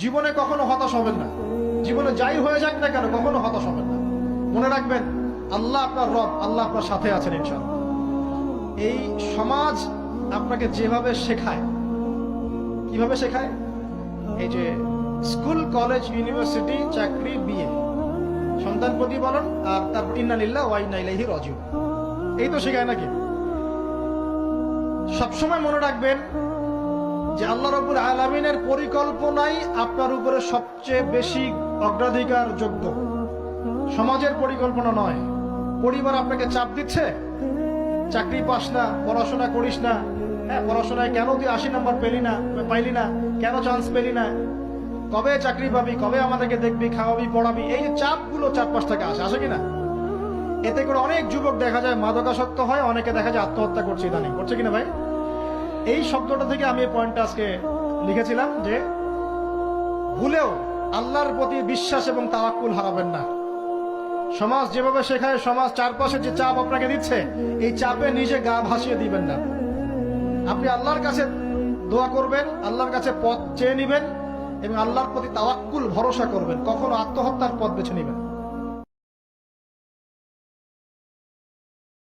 জীবনে কখনো হতাশ হবেন না। জীবনে যাই হয়ে যাক না কেন কখনো হতাশ হবেন না। মনে রাখবেন আল্লাহ আপনার রব, আল্লাহ আপনার সাথে আছেন ইনশাআল্লাহ। এই সমাজ আপনাকে যেভাবে শেখায়, কিভাবে শেখায়, এই যে স্কুল, কলেজ, ইউনিভার্সিটি, চাকরি, বিয়ে, সন্তান প্রতিপালন, আর তারপর ইন্না লিল্লাহি ওয়া ইন্না ইলাইহি রাজিউন, এই তো শেখায় নাকি? সবসময় মনে রাখবেন যে আল্লাহ রাব্বুল আলামিনের পরিকল্পনাই আপনার উপরে সবচেয়ে বেশি অগ্রাধিকার যোগ্য, সমাজের পরিকল্পনা নয়। পরিবার আপনাকে চাপ দিচ্ছে, চাকরি পাস না, পড়াশোনা করিস না, পড়াশোনায় কেন তুই 80 নাম্বার পাইলি না, কেন চান্স পেলি না, কবে চাকরি পাবি, কবে আমাদেরকে দেখবি, খাওয়াবি, পড়াবি, এই যে চাপগুলো চারপাশ থেকে আসে কিনা? এতে করে অনেক যুবক দেখা যায় মাদকাসক্ত হয়, অনেকে দেখা যায় আত্মহত্যা করছে, ইদানিং করছে কিনা ভাই? এই শব্দটা থেকে আমি এই পয়েন্টটা আজকে লিখেছিলাম যে ভুলেও আল্লাহর প্রতি বিশ্বাস এবং তাওয়াক্কুল হারাবেন না। সমাজ যেভাবে শেখায়, সমাজ চারপাশে যে চাপ আপনাকে দিচ্ছে, এই চাপে নিজে গা ভাসিয়ে দিবেন না। আপনি আল্লাহর কাছে দোয়া করবেন, আল্লাহর কাছে পথ চেয়ে নিবেন এবং আল্লাহর প্রতি তাওয়াক্কুল ভরসা করবেন, কখনো আত্মহত্যার পথ বেছে নিবেন।